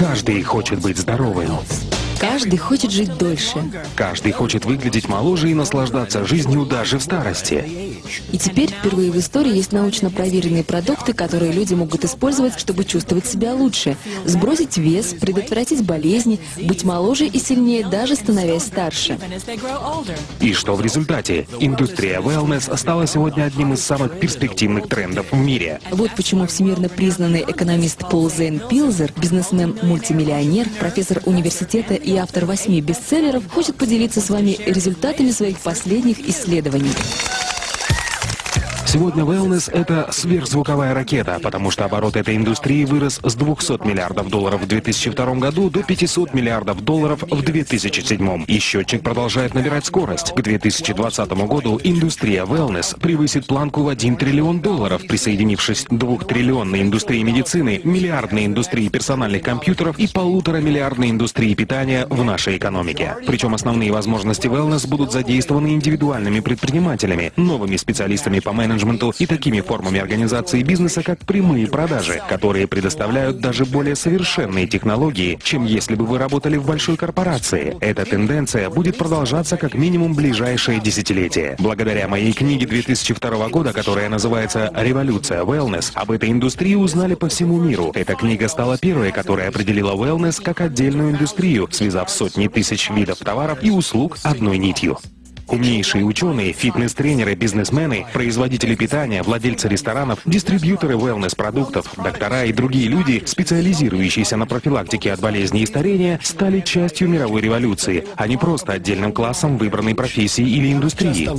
Каждый хочет быть здоровым. Каждый хочет жить дольше. Каждый хочет выглядеть моложе и наслаждаться жизнью даже в старости. И теперь впервые в истории есть научно проверенные продукты, которые люди могут использовать, чтобы чувствовать себя лучше, сбросить вес, предотвратить болезни, быть моложе и сильнее, даже становясь старше. И что в результате? Индустрия wellness стала сегодня одним из самых перспективных трендов в мире. Вот почему всемирно признанный экономист Пол Зейн Пилзер, бизнесмен-мультимиллионер, профессор университета и автор 8 бестселлеров, хочет поделиться с вами результатами своих последних исследований. Сегодня wellness — это сверхзвуковая ракета, потому что оборот этой индустрии вырос с 200 миллиардов долларов в 2002 году до 500 миллиардов долларов в 2007. И счетчик продолжает набирать скорость. К 2020 году индустрия wellness превысит планку в 1 триллион долларов, присоединившись к 2-триллионной индустрии медицины, миллиардной индустрии персональных компьютеров и 1,5-миллиардной индустрии питания в нашей экономике. Причем основные возможности wellness будут задействованы индивидуальными предпринимателями, новыми специалистами по менеджменту и такими формами организации бизнеса, как прямые продажи, которые предоставляют даже более совершенные технологии, чем если бы вы работали в большой корпорации. Эта тенденция будет продолжаться как минимум ближайшее десятилетие. Благодаря моей книге 2002 года, которая называется «Революция wellness», об этой индустрии узнали по всему миру. Эта книга стала первой, которая определила wellness как отдельную индустрию, связав сотни тысяч видов товаров и услуг одной нитью. Умнейшие ученые, фитнес-тренеры, бизнесмены, производители питания, владельцы ресторанов, дистрибьюторы wellness-продуктов, доктора и другие люди, специализирующиеся на профилактике от болезней и старения, стали частью мировой революции, а не просто отдельным классом выбранной профессии или индустрии.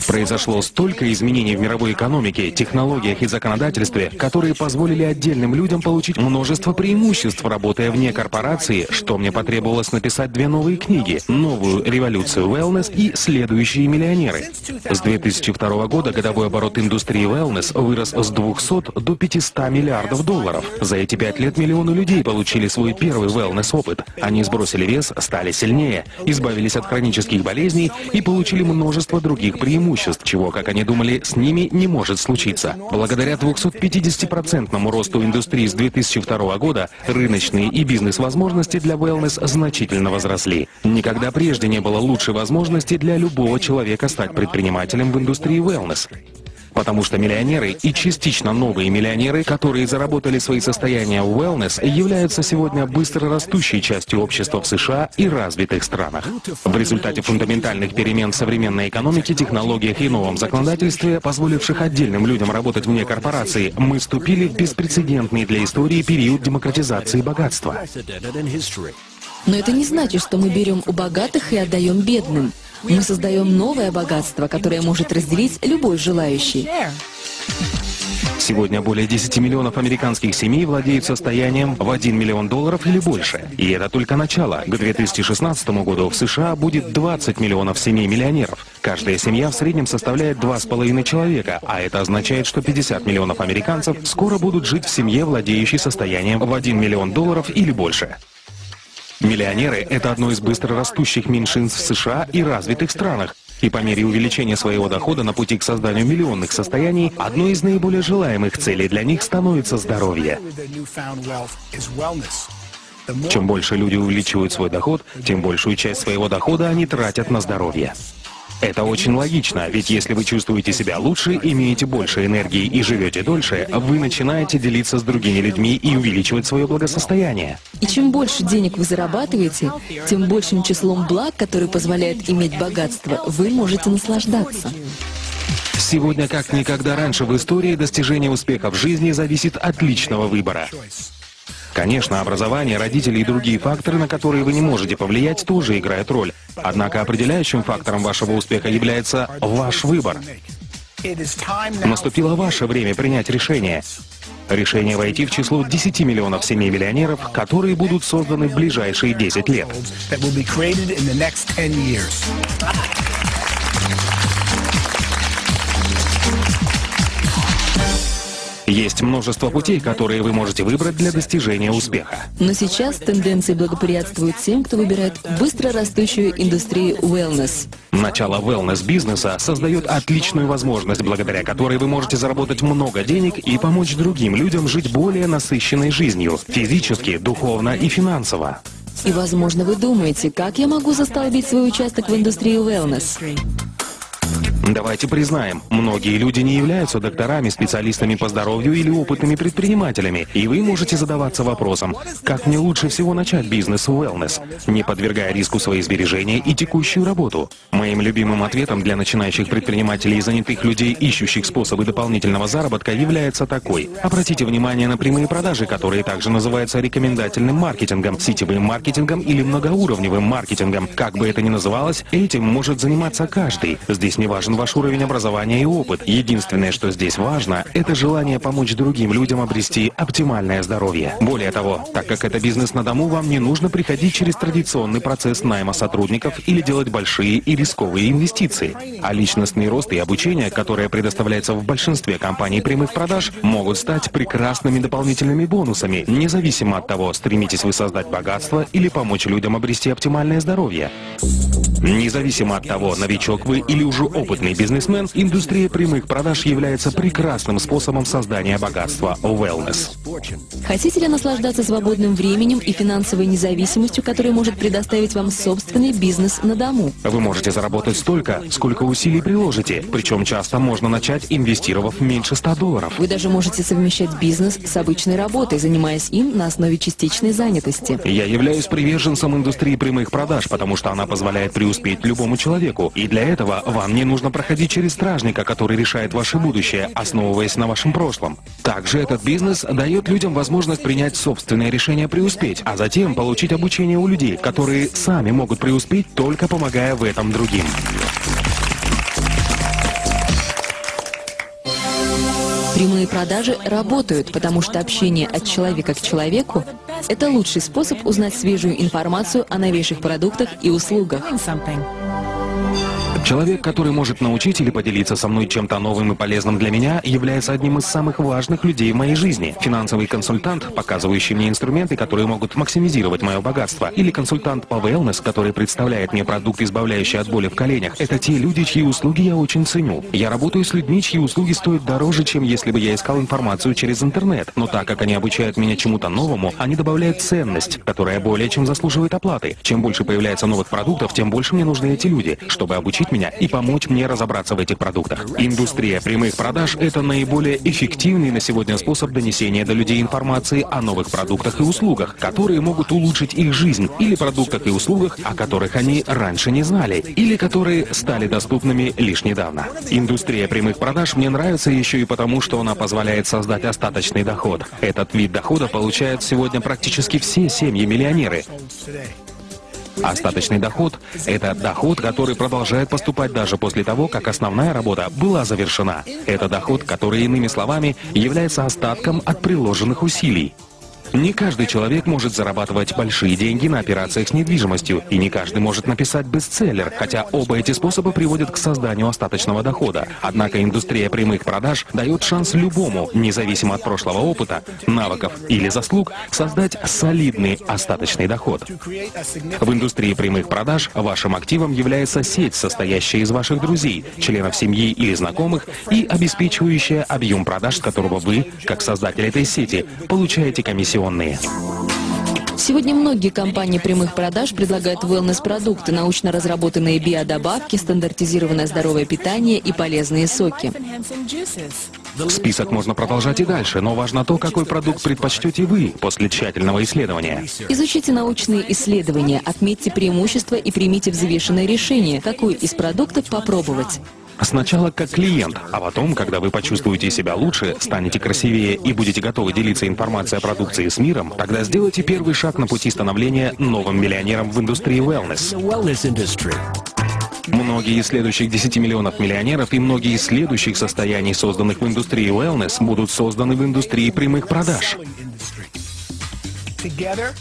Произошло столько изменений в мировой экономике, технологиях и законодательстве, которые позволили отдельным людям получить множество преимуществ, работая вне корпорации, что мне потребовалось написать 2 новые книги: «Новую революцию wellness» и «Следующие миллионеры». С 2002 года годовой оборот индустрии wellness вырос с 200 до 500 миллиардов долларов. За эти 5 лет миллионы людей получили свой первый wellness-опыт. Они сбросили вес, стали сильнее, избавились от хронических болезней и получили множество других преимуществ, чего, как они думали, с ними не может случиться. Благодаря 250% росту индустрии с 2002 года рыночные и бизнес-возможности для wellness значительно возросли. Никогда прежде не было лучшей возможности для любого человека стать предпринимателем в индустрии wellness. Потому что миллионеры и частично новые миллионеры, которые заработали свои состояния в wellness, являются сегодня быстро растущей частью общества в США и развитых странах. В результате фундаментальных перемен в современной экономике, технологиях и новом законодательстве, позволивших отдельным людям работать вне корпорации, мы вступили в беспрецедентный для истории период демократизации богатства. Но это не значит, что мы берем у богатых и отдаем бедным. Мы создаем новое богатство, которое может разделить любой желающий. Сегодня более 10 миллионов американских семей владеют состоянием в 1 миллион долларов или больше. И это только начало. К 2016 году в США будет 20 миллионов семей-миллионеров. Каждая семья в среднем составляет 2,5 человека, а это означает, что 50 миллионов американцев скоро будут жить в семье, владеющей состоянием в 1 миллион долларов или больше. Миллионеры — это одно из быстро растущих меньшинств в США и развитых странах. И по мере увеличения своего дохода на пути к созданию миллионных состояний, одной из наиболее желаемых целей для них становится здоровье. Чем больше люди увеличивают свой доход, тем большую часть своего дохода они тратят на здоровье. Это очень логично, ведь если вы чувствуете себя лучше, имеете больше энергии и живете дольше, вы начинаете делиться с другими людьми и увеличивать свое благосостояние. И чем больше денег вы зарабатываете, тем большим числом благ, которые позволяют иметь богатство, вы можете наслаждаться. Сегодня, как никогда раньше в истории, достижение успеха в жизни зависит от личного выбора. Конечно, образование, родители и другие факторы, на которые вы не можете повлиять, тоже играют роль. Однако определяющим фактором вашего успеха является ваш выбор. Наступило ваше время принять решение. Решение войти в число 10 миллионов семей-миллионеров, которые будут созданы в ближайшие 10 лет. Есть множество путей, которые вы можете выбрать для достижения успеха. Но сейчас тенденции благоприятствуют тем, кто выбирает быстро растущую индустрию wellness. Начало wellness-бизнеса создает отличную возможность, благодаря которой вы можете заработать много денег и помочь другим людям жить более насыщенной жизнью, физически, духовно и финансово. И, возможно, вы думаете, как я могу застолбить свой участок в индустрии wellness? Давайте признаем, многие люди не являются докторами, специалистами по здоровью или опытными предпринимателями, и вы можете задаваться вопросом, как мне лучше всего начать бизнес в wellness, не подвергая риску свои сбережения и текущую работу. Моим любимым ответом для начинающих предпринимателей и занятых людей, ищущих способы дополнительного заработка, является такой. Обратите внимание на прямые продажи, которые также называются рекомендательным маркетингом, сетевым маркетингом или многоуровневым маркетингом. Как бы это ни называлось, этим может заниматься каждый. Здесь не важен ваш уровень образования и опыт. Единственное, что здесь важно, это желание помочь другим людям обрести оптимальное здоровье. Более того, так как это бизнес на дому, вам не нужно приходить через традиционный процесс найма сотрудников или делать большие и рисковые инвестиции. А личностный рост и обучение, которое предоставляется в большинстве компаний прямых продаж, могут стать прекрасными дополнительными бонусами, независимо от того, стремитесь вы создать богатство или помочь людям обрести оптимальное здоровье. Независимо от того, новичок вы или уже опытный бизнесмен, индустрия прямых продаж является прекрасным способом создания богатства в wellness. Хотите ли наслаждаться свободным временем и финансовой независимостью, которую может предоставить вам собственный бизнес на дому? Вы можете заработать столько, сколько усилий приложите, причем часто можно начать, инвестировав меньше $100. Вы даже можете совмещать бизнес с обычной работой, занимаясь им на основе частичной занятости. Я являюсь приверженцем индустрии прямых продаж, потому что она позволяет преуспеть любому человеку, и для этого вам не нужно проходить через стражника, который решает ваше будущее, основываясь на вашем прошлом. Также этот бизнес дает людям возможность принять собственное решение преуспеть, а затем получить обучение у людей, которые сами могут преуспеть, только помогая в этом другим. Прямые продажи работают, потому что общение от человека к человеку – это лучший способ узнать свежую информацию о новейших продуктах и услугах. Человек, который может научить или поделиться со мной чем-то новым и полезным для меня, является одним из самых важных людей в моей жизни. Финансовый консультант, показывающий мне инструменты, которые могут максимизировать мое богатство, или консультант по wellness, который представляет мне продукт, избавляющий от боли в коленях, это те люди, чьи услуги я очень ценю. Я работаю с людьми, чьи услуги стоят дороже, чем если бы я искал информацию через интернет. Но так как они обучают меня чему-то новому, они добавляют ценность, которая более чем заслуживает оплаты. Чем больше появляется новых продуктов, тем больше мне нужны эти люди, чтобы обучить меня и помочь мне разобраться в этих продуктах. Индустрия прямых продаж – это наиболее эффективный на сегодня способ донесения до людей информации о новых продуктах и услугах, которые могут улучшить их жизнь, или продуктах и услугах, о которых они раньше не знали, или которые стали доступными лишь недавно. Индустрия прямых продаж мне нравится еще и потому, что она позволяет создать остаточный доход. Этот вид дохода получают сегодня практически все семьи-миллионеры. Остаточный доход – это доход, который продолжает поступать даже после того, как основная работа была завершена. Это доход, который, иными словами, является остатком от приложенных усилий. Не каждый человек может зарабатывать большие деньги на операциях с недвижимостью, и не каждый может написать бестселлер, хотя оба эти способа приводят к созданию остаточного дохода. Однако индустрия прямых продаж дает шанс любому, независимо от прошлого опыта, навыков или заслуг, создать солидный остаточный доход. В индустрии прямых продаж вашим активом является сеть, состоящая из ваших друзей, членов семьи или знакомых, и обеспечивающая объем продаж, с которого вы, как создатель этой сети, получаете комиссионные. Сегодня многие компании прямых продаж предлагают wellness-продукты, научно разработанные биодобавки, стандартизированное здоровое питание и полезные соки. Список можно продолжать и дальше, но важно то, какой продукт предпочтете вы после тщательного исследования. Изучите научные исследования, отметьте преимущества и примите взвешенное решение, какой из продуктов попробовать. Сначала как клиент, а потом, когда вы почувствуете себя лучше, станете красивее и будете готовы делиться информацией о продукции с миром, тогда сделайте первый шаг на пути становления новым миллионером в индустрии wellness. Многие из следующих 10 миллионов миллионеров и многие из следующих состояний, созданных в индустрии wellness, будут созданы в индустрии прямых продаж.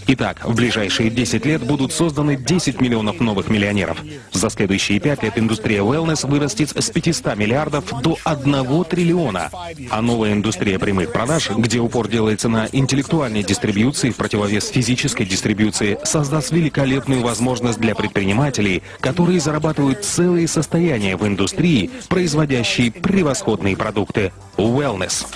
Итак, в ближайшие 10 лет будут созданы 10 миллионов новых миллионеров. За следующие 5 лет индустрия wellness вырастет с 500 миллиардов до 1 триллиона. А новая индустрия прямых продаж, где упор делается на интеллектуальной дистрибьюции в противовес физической дистрибьюции, создаст великолепную возможность для предпринимателей, которые зарабатывают целые состояния в индустрии, производящей превосходные продукты. Wellness.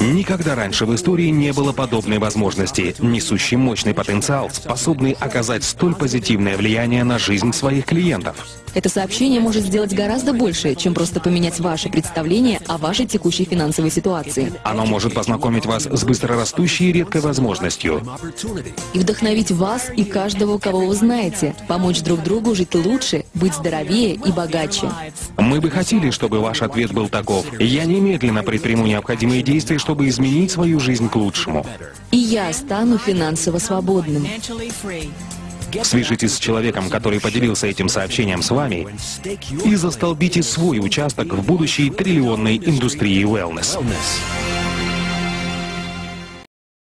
Никогда раньше в истории не было подобной возможности, несущей мощный потенциал, способный оказать столь позитивное влияние на жизнь своих клиентов. Это сообщение может сделать гораздо больше, чем просто поменять ваше представление о вашей текущей финансовой ситуации. Оно может познакомить вас с быстрорастущей и редкой возможностью. И вдохновить вас и каждого, кого вы знаете, помочь друг другу жить лучше, быть здоровее и богаче. Мы бы хотели, чтобы ваш ответ был таков: я немедленно предприму необходимые действия, чтобы изменить свою жизнь к лучшему. И я стану финансово свободным. Свяжитесь с человеком, который поделился этим сообщением с вами, и застолбите свой участок в будущей триллионной индустрии wellness.